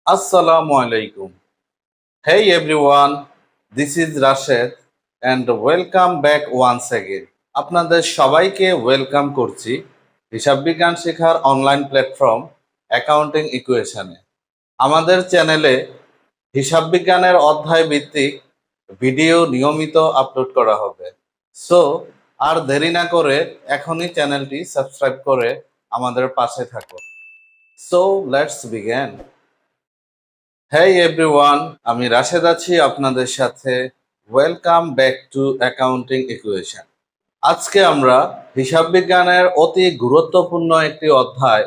Assalamu alaikum. Hey everyone, this is Rashid and welcome back once again. আপনাদের সবাইকে welcome করছি হিসাব বিজ্ঞান শেখার অনলাইন প্ল্যাটফর্ম অ্যাকাউন্টিং ইকুয়েশনে। আমাদের চ্যানেলে হিসাব বিজ্ঞানের অধ্যায় ভিত্তিক ভিডিও নিয়মিত আপলোড করা হবে। সো আর দেরি না করে এখনই চ্যানেলটি সাবস্ক্রাইব করে আমাদের পাশে থাকুন। So let's begin. Hey everyone, আমি রাশেদ আছি আপনাদের সাথে। Welcome back to accounting equation. আজকে আমরা হিসাব বিজ্ঞানের অতি গুরুত্বপূর্ণ একটি অধ্যায়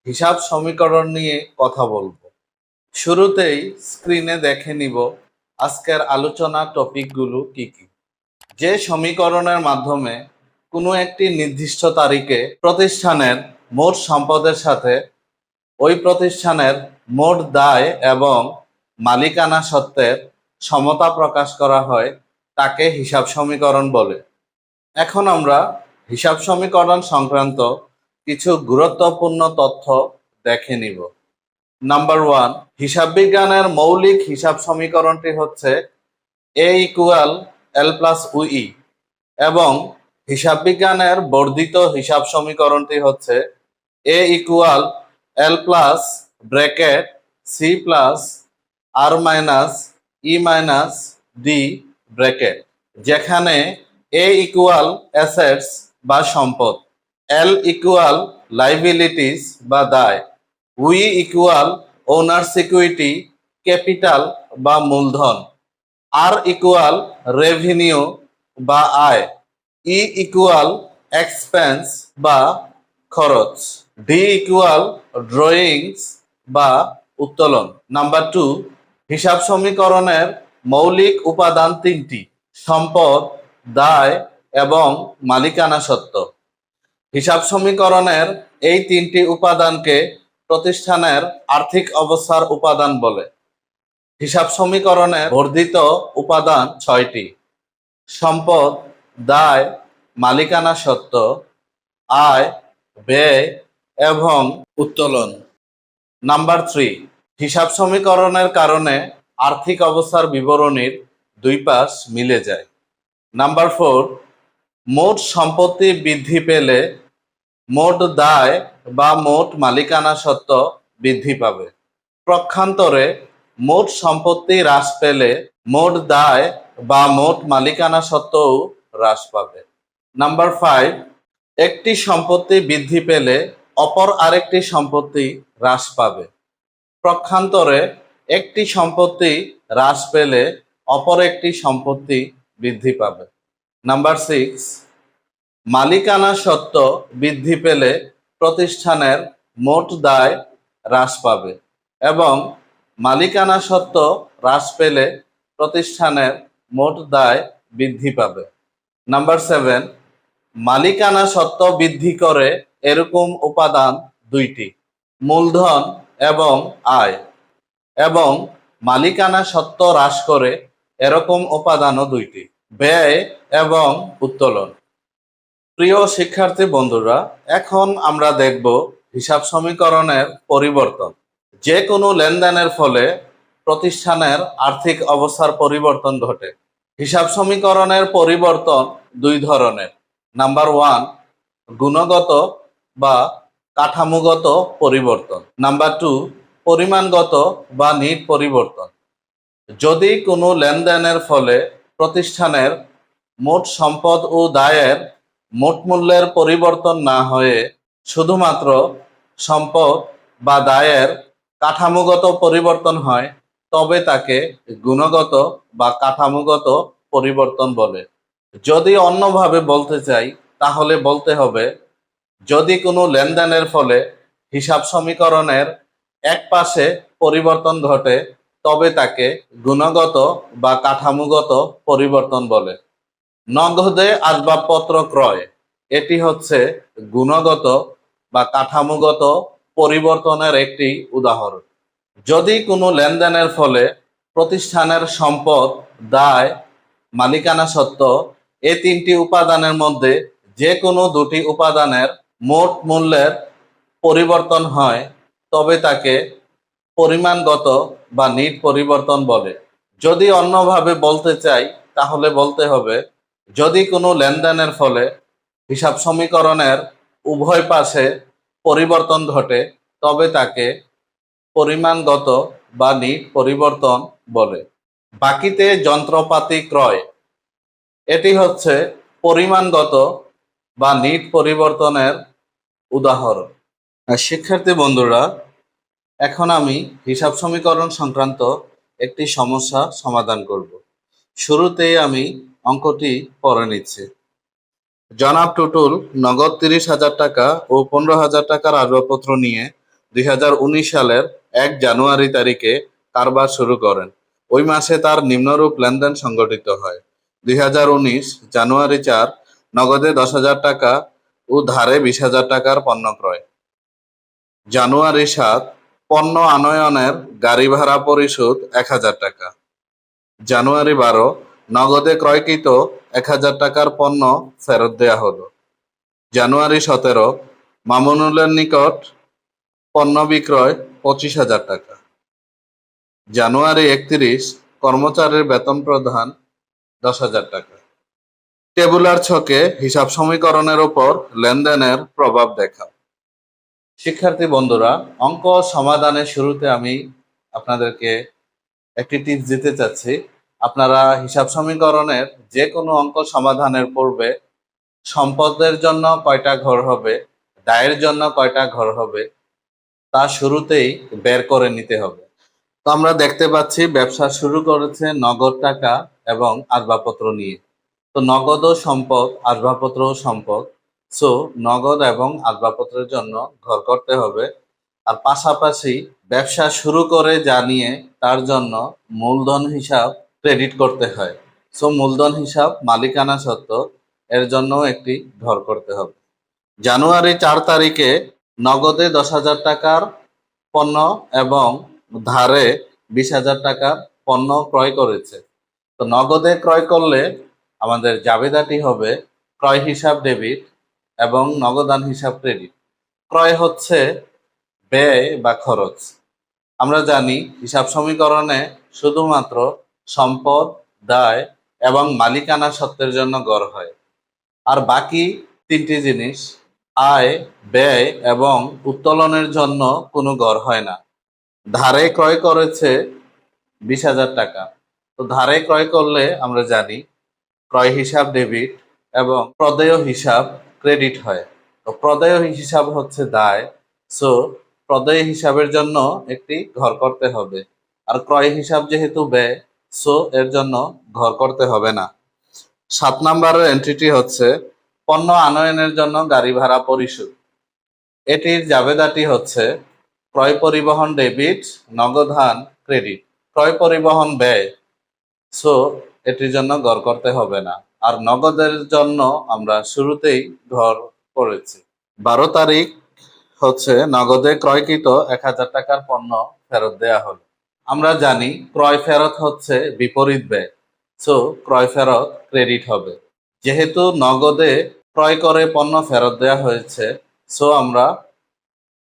হিসাব সমীকরণ নিয়ে কথা বলবো। শুরুতেই স্ক্রিনে দেখে নিব আজকের আলোচনা টপিকগুলো কি কি। যে সমীকরণের মাধ্যমে কোনো একটি নির্দিষ্ট তারিখে প্রতিষ্ঠানের মোট সম্পদের সাথে ওই প্রতিষ্ঠানের মোট দায় এবং মালিকানা সত্ত্বের সমতা প্রকাশ করা হয় তাকে হিসাব সমীকরণ বলে। এখন আমরা হিসাব সমীকরণ সংক্রান্ত কিছু গুরুত্বপূর্ণ তথ্য দেখে নিব। নাম্বার 1, হিসাব বিজ্ঞানের মৌলিক হিসাব সমীকরণটি হচ্ছে এ ইকুয়াল এল প্লাস উই এবং হিসাব বিজ্ঞানের বর্ধিত হিসাব সমীকরণটি হচ্ছে এ ইকুয়াল এল প্লাস ব্র্যাকেট সি প্লাস আর minus E minus D bracket, যেখানে এ ইকুয়াল অ্যাসেটস বা সম্পদ, এল ইকুয়াল লাইবিলিটিস বা দায়, we equal owners equity capital বা মূলধন, আর ইকুয়াল রেভিনিউ বা আয়, ই ইকুয়াল এক্সপেন্স বা খরচ, ডি ইকুয়াল ড্রয়িংস বা উত্তোলন। নাম্বার 2, হিসাব সমীকরণের মৌলিক উপাদান তিনটি: সম্পদ, দায় এবং মালিকানা সত্ত্ব। হিসাব সমীকরণের এই তিনটি উপাদানকে প্রতিষ্ঠানের আর্থিক অবস্থার উপাদান বলে। হিসাব সমীকরণের বর্ধিত উপাদান 6টি: সম্পদ, দায়, মালিকানা সত্ত্ব, আয়, ব্যয় এবং উত্তোলন। নাম্বার 3, হিসাব সমীকরণের কারণে আর্থিক অবস্থার বিবরণীর দুই পাশ মিলে যায়। নাম্বার 4, মোট সম্পত্তি বৃদ্ধি পেলে মোট দায় বা মোট মালিকানা সত্ত্ব বৃদ্ধি পাবে। পক্ষান্তরে মোট সম্পত্তি হ্রাস পেলে মোট দায় বা মোট মালিকানা সত্ত্বও হ্রাস পাবে। নাম্বার 5, একটি সম্পত্তি বৃদ্ধি পেলে অপর আরেকটি সম্পত্তি হ্রাস পাবে। পক্ষান্তরে একটি সম্পত্তি হ্রাস পেলে অপর একটি সম্পত্তি বৃদ্ধি পাবে। নাম্বার 6, মালিকানা সত্ত্ব বৃদ্ধি পেলে প্রতিষ্ঠানের মোট দায় হ্রাস পাবে এবং মালিকানা সত্ত্ব হ্রাস পেলে প্রতিষ্ঠানের মোট দায় বৃদ্ধি পাবে। নাম্বার 7, মালিকানা সত্ত্ব বৃদ্ধি করে এরকম উপাদান দুইটি: মূলধন এবং আয়, এবং মালিকানা সত্ত্ব হ্রাস করে এরকম উপাদানও দুইটি: ব্যয় এবং উত্তোলন। প্রিয় শিক্ষার্থী বন্ধুরা, এখন আমরা দেখব হিসাব সমীকরণের পরিবর্তন। যে কোনো লেনদেনের ফলে প্রতিষ্ঠানের আর্থিক অবস্থার পরিবর্তন ঘটে। হিসাব সমীকরণের পরিবর্তন দুই ধরনের। নাম্বার 1, গুণগত বা কাঠামোগত পরিবর্তন। নাম্বার 2, পরিমাণগত বা নিট পরিবর্তন। যদি কোনো লেনদেনের ফলে প্রতিষ্ঠানের মোট সম্পদ ও দায়ের মোট মূল্যের পরিবর্তন না হয়ে শুধুমাত্র সম্পদ বা দায়ের কাঠামোগত পরিবর্তন হয়, তবে তাকে গুণগত বা কাঠামোগত পরিবর্তন বলে। যদি অন্যভাবে বলতে চাই তাহলে বলতে হবে, যদি কোনো লেনদেনের ফলে হিসাব সমীকরণের এক পাশে পরিবর্তন ঘটে তবে তাকে গুণগত বা কাঠামোগত পরিবর্তন বলে। নগদে আসবাবপত্র ক্রয়, এটি হচ্ছে গুণগত বা কাঠামোগত পরিবর্তনের একটি উদাহরণ। যদি কোনো লেনদেনের ফলে প্রতিষ্ঠানের সম্পদ, দায়, মালিকানা সত্ত্ব এই তিনটি উপাদানের মধ্যে যে কোনো দুটি উপাদানের মোট মূল্যের পরিবর্তন হয় তবে তাকে পরিমাণগত বা নিট পরিবর্তন বলে। যদি অন্যভাবে বলতে চাই তাহলে বলতে হবে, যদি কোনো লেনদেনের ফলে হিসাব সমীকরণের উভয় পাশে পরিবর্তন ঘটে তবে তাকে পরিমাণগত বা নিট পরিবর্তন বলে। বাকিতে যন্ত্রপাতি ক্রয়, এটি হচ্ছে পরিমাণগত বা নিট পরিবর্তনের উদাহরণ। শিক্ষার্থী বন্ধুরা, এখন আমি হিসাব সমীকরণ সংক্রান্ত একটি সমস্যা সমাধান করব। শুরুতেই আমি অঙ্কটি পড়ে নিচ্ছি। জনাব টুটুল নগদ 30,000 টাকা ও 15,000 টাকার আসবাবপত্র নিয়ে 2019 সালের 1 জানুয়ারি তারিখে কারবার শুরু করেন। ওই মাসে তার নিম্নরূপ লেনদেন সংঘটিত হয়: 2019 জানুয়ারি 4 নগদে 10,000 টাকা ও ধারে 20,000 টাকার পণ্য ক্রয়। জানুয়ারি 7 পণ্য আনয়নের গাড়ি ভাড়া পরিশোধ 1,000 টাকা। জানুয়ারি 12 নগদে ক্রয়কৃত 1,000 টাকার পণ্য ফেরত দেয়া হলো। জানুয়ারি 17 মামুনুলের নিকট পণ্য বিক্রয় 25,000 টাকা। জানুয়ারি 31 কর্মচারীর বেতন প্রদান 10,000 টাকা। টেবুলার ছকে হিসাব সমীকরণের উপর লেনদেনের প্রভাব দেখাও। শিক্ষার্থী বন্ধুরা, অঙ্ক সমাধানের শুরুতে আমি আপনাদেরকে একটি টিপস দিতে চাচ্ছি। আপনারা হিসাব সমীকরণের যে কোনো অঙ্ক সমাধানের পূর্বে সম্পদের জন্য কয়টা ঘর হবে, দায়ের জন্য কয়টা ঘর হবে, তা শুরুতেই বের করে নিতে হবে। তো আমরা দেখতে পাচ্ছি ব্যবসা শুরু করেছে নগদ টাকা এবং আসবাবপত্র নিয়ে। তো নগদও সম্পদ, আসবাবপত্রও সম্পদ। সো নগদ এবং আসবাবপত্রের জন্য ঘর করতে হবে। আর পাশাপাশি ব্যবসা শুরু করে যা নিয়ে তার জন্য মূলধন হিসাব ক্রেডিট করতে হয়। সো মূলধন হিসাব মালিকানা সত্ত্ব এর জন্য একটি ঘর করতে হবে। জানুয়ারি 4 তারিখে নগদে 10,000 টাকার পণ্য এবং ধারে 20,000 টাকার পণ্য ক্রয় করেছে। তো নগদে ক্রয় করলে আমাদের জাবেদাটি হবে ক্রয় হিসাব ডেবিট এবং নগদান হিসাব ক্রেডিট। ক্রয় হচ্ছে ব্যয় বা খরচ। আমরা জানি হিসাব সমীকরণে শুধুমাত্র সম্পদ, দায় এবং মালিকানা সত্ত্বের জন্য গড় হয়। আর বাকি তিনটি জিনিস আয়, ব্যয় এবং উত্তোলনের জন্য কোনো গড় হয় না। ধারে ক্রয় করেছে 20,000 টাকা। তো ধারে ক্রয় করলে আমরা জানি ক্রয় হিসাব ডেবিট এবং প্রদেয় হিসাব ক্রেডিট হয়। তো প্রদেয় হিসাব হচ্ছে দায়। সো প্রদেয় হিসাবের জন্য একটি ঘর করতে হবে। আর ক্রয় হিসাব যেহেতু ব্যয়, সো এর জন্য ঘর করতে হবে না। 7 নম্বরের এন্ট্রিটি হচ্ছে পণ্য আনয়নের জন্য গাড়ি ভাড়া পরিশোধ। এটির জাবেদাটি হচ্ছে ক্রয় পরিবহন ডেবিট, নগদান ক্রেডিট। ক্রয় পরিবহন ব্যয়, সো এটির জন্য ঘর করতে হবে না। আর নগদের জন্য আমরা শুরুতেই ঘর করেছি। 12 তারিখ হচ্ছে নগদে ক্রয়কৃত 1,000 টাকার পণ্য ফেরত দেয়া হলো। আমরা জানি ক্রয় ফেরত হচ্ছে বিপরীত ব্যয়। সো ক্রয় ফেরত ক্রেডিট হবে। যেহেতু নগদে ক্রয় করে পণ্য ফেরত দেওয়া হয়েছে, সো আমরা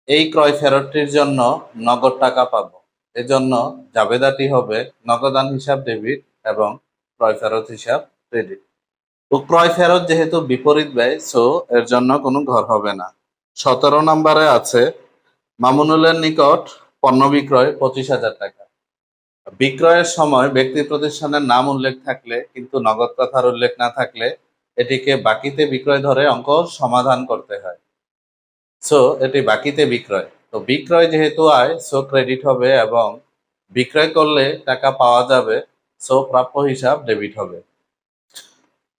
এই ক্রয় ফেরতটির জন্য নগদ টাকা পাব। এজন্য জাবেদাটি হবে নগদান হিসাব ডেবিট এবং ক্রয় ফেরত হিসাব ক্রেডিট। তো ক্রয় ফেরত যেহেতু বিপরীত ব্যয়, সো এর জন্য কোনো ঘর হবে না। 17 নম্বরে আছে মামুনুলের নিকট পণ্য বিক্রয় 25,000 টাকা। বিক্রয়ের সময় ব্যক্তি প্রতিষ্ঠানের নাম উল্লেখ থাকলে কিন্তু নগদ কথার উল্লেখ না থাকলে এটিকে বাকিতে বিক্রয় ধরে অঙ্ক সমাধান করতে হয়। সো এটি বাকিতে বিক্রয়। তো বিক্রয় যেহেতু আয়, সো ক্রেডিট হবে এবং বিক্রয় করলে টাকা পাওয়া যাবে, সো প্রাপ্য হিসাব ডেবিট হবে।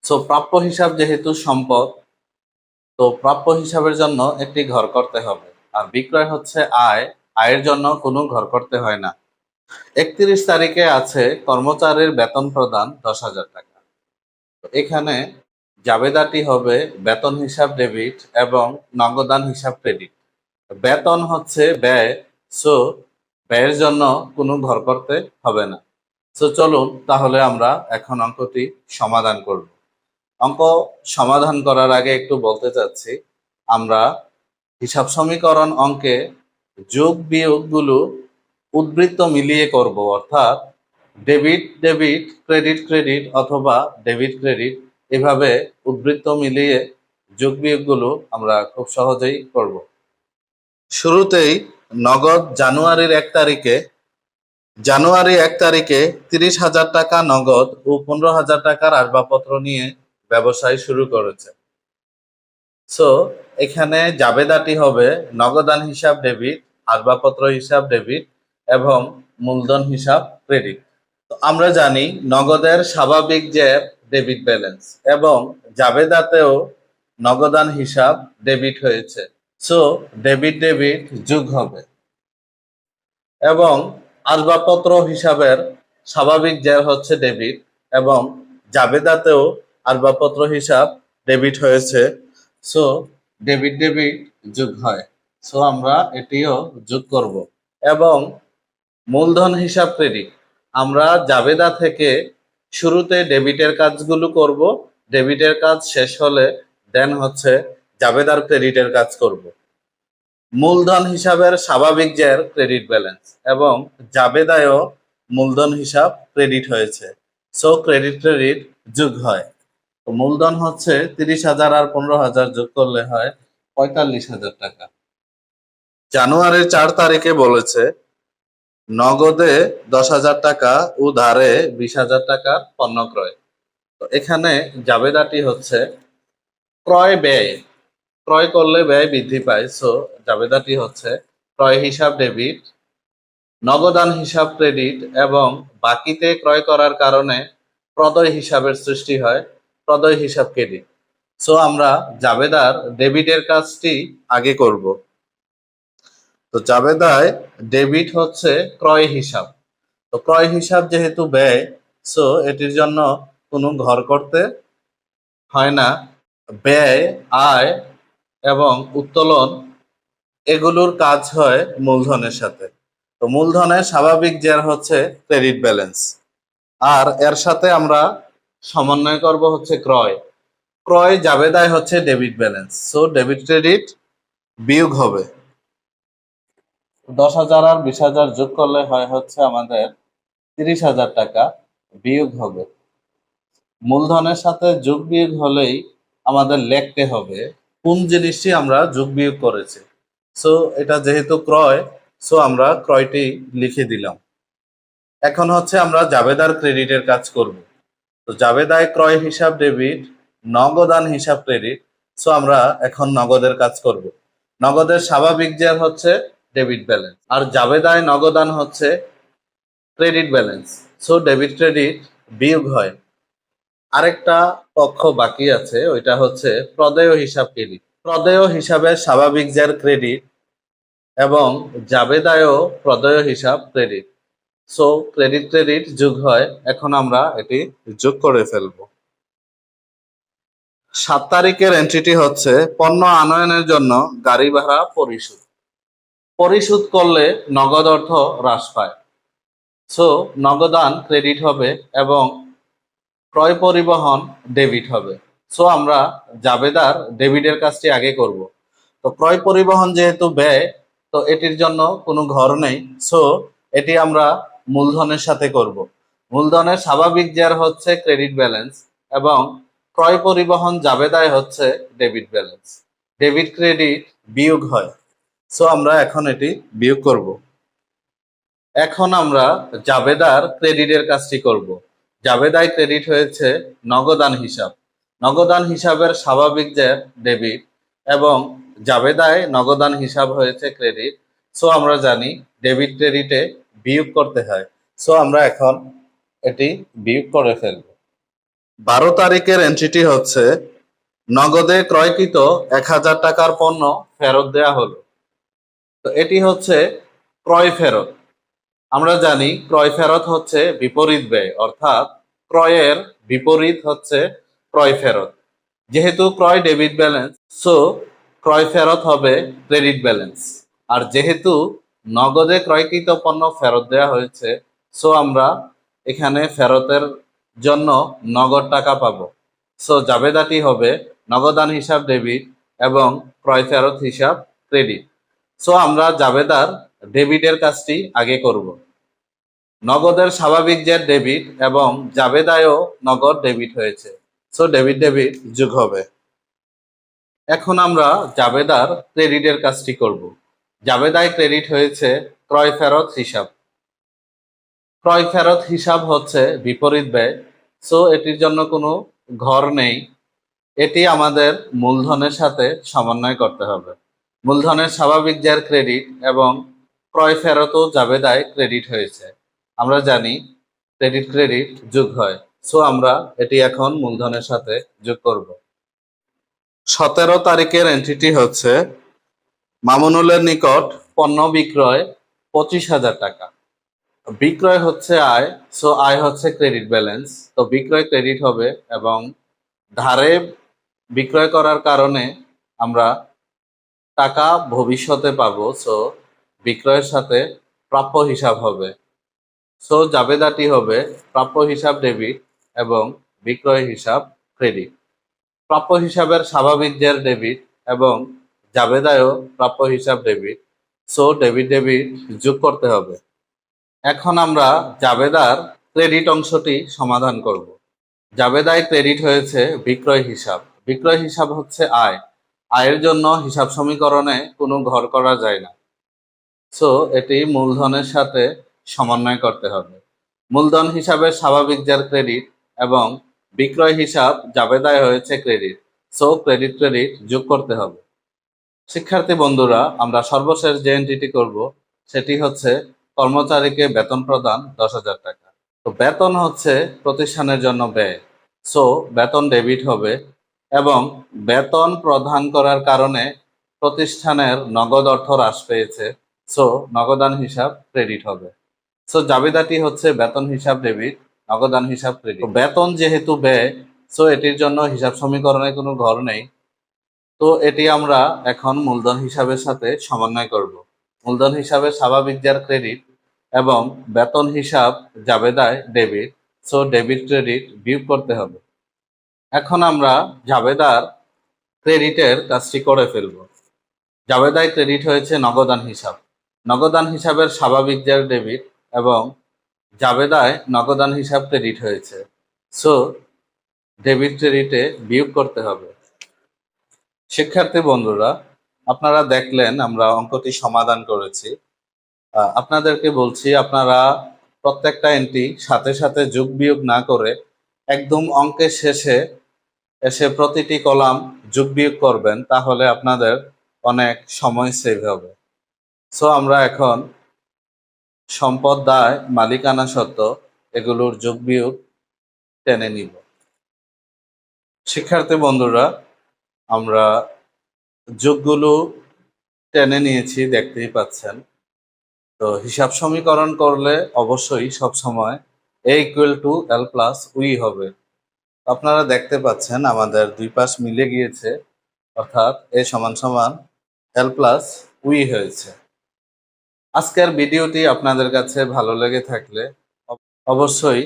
সো প্রাপ্য হিসাব যেহেতু সম্পদ, তো প্রাপ্য হিসাবের জন্য একটি ঘর করতে হবে। আর বিক্রয় হচ্ছে আয়, আয়ের জন্য কোনো ঘর করতে হয় না। 31 তারিখে আছে কর্মচারীর বেতন প্রদান 10,000 টাকা। এখানে জাবেদাটি হবে বেতন হিসাব ডেবিট এবং নগদান হিসাব ক্রেডিট। বেতন হচ্ছে ব্যয়, সো ব্যয়ের জন্য কোনো ঘর করতে হবে না। সো চলুন তাহলে আমরা এখন অঙ্কটি সমাধান করব। অঙ্ক সমাধান করার আগে একটু বলতে চাচ্ছি, আমরা হিসাব সমীকরণ অঙ্কে যোগ বিয়োগগুলো উদ্বৃত্ত মিলিয়ে করব, অর্থাৎ ডেবিট ডেবিট, ক্রেডিট ক্রেডিট অথবা ডেবিট ক্রেডিট, এভাবে উদ্বৃত্ত মিলিয়ে যোগ বিয়োগগুলো আমরা খুব সহজেই করব। শুরুতেই নগদ জানুয়ারি 1 তারিখে 30,000 টাকা নগদ ও 15,000 টাকার আসবাবপত্র নিয়ে ব্যবসায় শুরু করেছে। সো এখানে জাবেদাটি হবে নগদান হিসাব ডেবিট, আসবাবপত্র হিসাব ডেবিট এবং মূলধন হিসাব ক্রেডিট। তো আমরা জানি নগদের স্বাভাবিক যে ডেবিট ব্যালেন্স এবং জাবেদাতেও নগদান হিসাব ডেবিট হয়েছে। সো ডেবিট ডেবিট যোগ হবে এবং আসবাবপত্র হিসাবের স্বাভাবিক জের হচ্ছে ডেবিট এবং জাবেদাতেও আসবাবপত্র হিসাব ডেবিট হয়েছে। সো ডেবিট ডেবিট যোগ হয়। সো আমরা এটিও যোগ করব এবং মূলধন হিসাব ক্রেডিট, আমরা জাবেদা থেকে শুরুতে ডেবিটের কাজগুলো করব, ডেবিটের কাজ শেষ হলে দেন হচ্ছে জাবেদার ক্রেডিটের কাজ করব। মূলধন হিসাবের স্বাভাবিক জের ক্রেডিট ব্যালেন্স এবং জাবেদায়ও মূলধন হিসাব ক্রেডিট হয়েছে। সো ক্রেডিট ক্রেডিট যোগ হয়। তো মূলধন হচ্ছে 30,000 আর 15,000 যোগ করলে হয় 45,000 টাকা। জানুয়ারির 4 তারিখে বলেছে নগদে 10,000 টাকা ও ধারে 20,000 টাকার পণ্য ক্রয়। তো এখানে জাবেদাটি হচ্ছে ক্রয় ব্যয়, ক্রয় করলে ব্যয় বৃদ্ধি পায়। সো জাবেদাটি হচ্ছে ক্রয় হিসাব ডেবিট, নগদান হিসাব ক্রেডিট এবং বাকিতে ক্রয় করার কারণে প্রদয় হিসাবের সৃষ্টি হয়, প্রদয় হিসাব ক্রেডিট। সো আমরা জাবেদার ডেবিটের কাজটি আগে করব। তো জাবেদায় ডেবিট হচ্ছে ক্রয় হিসাব। তো ক্রয় হিসাব যেহেতু ব্যয়, সো এটির জন্য কোনো ঘর করতে হয় না। ব্যয়, আয় এবং উত্তোলন এগুলোর কাজ হয় মূলধনের সাথে। তো মূলধনের স্বাভাবিক জের হচ্ছে ক্রেডিট ব্যালেন্স, আর এর সাথে আমরা সমন্বয় করব হচ্ছে ক্রয়। ক্রয় জাবেদায় হচ্ছে debit balance. So debit credit বিয়োগ হবে। 10,000 আর 20,000 যোগ করলে হয় হচ্ছে আমাদের 30,000 টাকা, বিয়োগ হবে। মূলধনের সাথে যোগ বিয়োগ হলেই আমাদের লিখতে হবে কোন জিনিসটি আমরা যোগ বিয়োগ করেছি। সো এটা যেহেতু ক্রয়, সো আমরা ক্রয়টি লিখে দিলাম। এখন হচ্ছে আমরা জাবেদার ক্রেডিটের কাজ করব। তো জাবেদায় ক্রয় হিসাব ডেবিট, নগদান হিসাব ক্রেডিট। সো আমরা এখন নগদের কাজ করব। নগদের স্বাভাবিক জের হচ্ছে ডেবিট ব্যালেন্স আর জাবেদায় নগদান হচ্ছে credit balance. So debit credit বিয়োগ হয়। আরেকটা পক্ষ বাকি আছে, ওইটা হচ্ছে প্রদেয় হিসাব ক্রেডিট। প্রদেয় হিসাবে স্বাভাবিক জের ক্রেডিট এবং জাবেদায়ও প্রদেয় হিসাব ক্রেডিট। সো ক্রেডিট ক্রেডিট যোগ হয়। এখন আমরা এটি যোগ করে ফেলবো। 7 তারিখের এন্ট্রিটি হচ্ছে পণ্য আনয়নের জন্য গাড়ি ভাড়া পরিশোধ। পরিশোধ করলে নগদ অর্থ হ্রাস পায়। সো নগদান ক্রেডিট হবে এবং ক্রয় পরিবহন ডেবিট হবে। সো আমরা জাবেদার ডেবিটের কাজটি আগে করব। তো ক্রয় পরিবহন যেহেতু ব্যয়, তো এটির জন্য কোনো ঘর নেই। সো এটি আমরা মূলধনের সাথে করব। মূলধনের স্বাভাবিক জের হচ্ছে ক্রেডিট ব্যালেন্স এবং ক্রয় পরিবহন জাবেদায় হচ্ছে ডেবিট ব্যালেন্স। ডেবিট ক্রেডিট বিয়োগ হয়। সো আমরা এখন এটি বিয়োগ করব। এখন আমরা জাবেদার ক্রেডিটের কাজটি করব। জাবেদায় ক্রেডিট হয়েছে নগদান হিসাব। নগদান হিসাবের স্বাভাবিক যে ডেবিট এবং জাবেদায় নগদান হিসাব হয়েছে ক্রেডিট। সো আমরা জানি ডেবিট ক্রেডিটে বিয়োগ করতে হয়। সো আমরা এখন এটি বিয়োগ করে ফেলব। 12 তারিখের এন্ট্রিটি হচ্ছে নগদে ক্রয়কৃত 1,000 টাকার পণ্য ফেরত দেয়া হলো। তো এটি হচ্ছে ক্রয় ফেরত। আমরা জানি ক্রয় ফেরত হচ্ছে বিপরীত ব্যয়, অর্থাৎ ক্রয়ের বিপরীত হচ্ছে ক্রয় ফেরত। যেহেতু ক্রয় ডেবিট ব্যালেন্স, সো ক্রয় ফেরত হবে ক্রেডিট ব্যালেন্স। আর যেহেতু নগদে ক্রয়কৃত পণ্য ফেরত দেওয়া হয়েছে, সো আমরা এখানে ফেরতের জন্য নগদ টাকা পাবো। সো জাবেদাটি হবে নগদান হিসাব ডেবিট এবং ক্রয় ফেরত হিসাব ক্রেডিট। সো আমরা জাবেদার ডেবিটের কাজটি আগে করব। নগদের স্বাভাবিক যে ডেবিট এবং জাবেদায়ও নগদ ডেবিট হয়েছে, সো ডেবিট ডেবিট যোগ হবে। এখন আমরা জাবেদার ক্রেডিটের কাজটি করব। জাবেদায় ক্রেডিট হয়েছে ক্রয় ফেরত হিসাব। ক্রয় ফেরত হিসাব হচ্ছে বিপরীত ব্যয়, সো এটির জন্য কোনো ঘর নেই। এটি আমাদের মূলধনের সাথে সমন্বয় করতে হবে। মূলধনের স্বাভাবিক যার ক্রেডিট এবং ক্রয় ফেরতও জাবেদায় ক্রেডিট হয়েছে। আমরা জানি ক্রেডিট ক্রেডিট যোগ হয়, সো আমরা এটি এখন মূলধনের সাথে যোগ করব। 17 তারিখের এন্ট্রিটি হচ্ছে মামুনুলের নিকট পণ্য বিক্রয় 25,000 টাকা। বিক্রয় হচ্ছে আয়, সো আয় হচ্ছে ক্রেডিট ব্যালেন্স, তো বিক্রয় ক্রেডিট হবে এবং ধারে বিক্রয় করার কারণে আমরা টাকা ভবিষ্যতে পাবো, সো বিক্রয়ের সাথে প্রাপ্য হিসাব হবে। সো জাবেদাটি হবে প্রাপ্য হিসাব ডেবিট এবং বিক্রয় হিসাব ক্রেডিট। প্রাপ্য হিসাবের স্বাভাবিক জের ডেবিট এবং জাবেদায়ও প্রাপ্য হিসাব ডেবিট, সো ডেবিট ডেবিট যোগ করতে হবে। এখন আমরা জাবেদার ক্রেডিট অংশটি সমাধান করব। জাবেদায় ক্রেডিট হয়েছে বিক্রয় হিসাব। বিক্রয় হিসাব হচ্ছে আয়। আয়ের জন্য হিসাব সমীকরণে কোনো ঘর করা যায় না, সো এটি মূলধনের সাথে সমন্বয় করতে হবে। মূলধন হিসাবে স্বাভাবিক যার ক্রেডিট এবং বিক্রয় হিসাব জাবেদায় হয়েছে ক্রেডিট, সো ক্রেডিট ক্রেডিট যোগ করতে হবে। শিক্ষার্থী বন্ধুরা, আমরা সর্বশেষ যে এন্ট্রিটি করব সেটি হচ্ছে কর্মচারীকে বেতন প্রদান 10,000 টাকা। তো বেতন হচ্ছে প্রতিষ্ঠানের জন্য ব্যয়, সো বেতন ডেবিট হবে এবং বেতন প্রদান করার কারণে প্রতিষ্ঠানের নগদ অর্থ হ্রাস পেয়েছে, সো নগদান হিসাব ক্রেডিট হবে। সো জাবেদাটি হচ্ছে বেতন হিসাব ডেবিট, নগদান হিসাব ক্রেডিট। বেতন যেহেতু ব্যয়, সো এটির জন্য হিসাব সমীকরণে কোনো ঘর নেই, তো এটি আমরা এখন মূলধন হিসাবের সাথে সমন্বয় করব। মূলধন হিসাবে স্বাভাবিক যার ক্রেডিট এবং বেতন হিসাব জাবেদায় ডেবিট, সো ডেবিট ক্রেডিট বিয়োগ করতে হবে। এখন আমরা জাবেদার ক্রেডিটের কাজটি করে ফেলব। জাবেদায় ক্রেডিট হয়েছে নগদান হিসাব। নগদান হিসাবের স্বাভাবিক যার ডেবিট এবং জাবেদায় নগদান হিসাব ক্রেডিট হয়েছে, সো ডেবিট ক্রেডিটে বিয়োগ করতে হবে। শিক্ষার্থী বন্ধুরা, আপনারা দেখলেন আমরা অঙ্কটি সমাধান করেছি। আপনাদেরকে বলছি আপনারা প্রত্যেকটা এন্ট্রি সাথে সাথে যোগ বিয়োগ না করে একদম অঙ্কের শেষে এসে প্রতিটি কলাম যোগ বিয়োগ করবেন, তাহলে আপনাদের অনেক সময় সেভ হবে। সো আমরা এখন সম্পদ, দায়, মালিকানা সত্ত্ব এগুলোর যোগ বিয়োগ টেনে নিব। শিক্ষার্থী বন্ধুরা, আমরা যোগগুলো টেনে নিয়েছি, দেখতেই পাচ্ছেন। তো হিসাব সমীকরণ করলে অবশ্যই সবসময় a = l + উই হবে। আপনারা দেখতে পাচ্ছেন আমাদের দুই পাশ মিলে গিয়েছে, অর্থাৎ a = l + উই হয়েছে। আজকের ভিডিওটি আপনাদের কাছে ভালো লেগে থাকলে অবশ্যই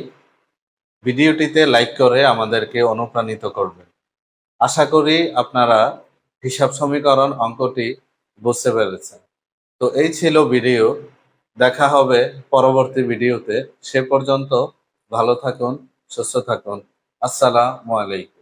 ভিডিওটিতে লাইক করে আমাদেরকে অনুপ্রাণিত করবেন। আশা করি আপনারা হিসাব সমীকরণ অঙ্কটি বুঝতে পেরেছেন। তো এই ছিল ভিডিও, দেখা হবে পরবর্তী ভিডিওতে। সে পর্যন্ত ভালো থাকুন, সুস্থ থাকুন। আসসালামু আলাইকুম।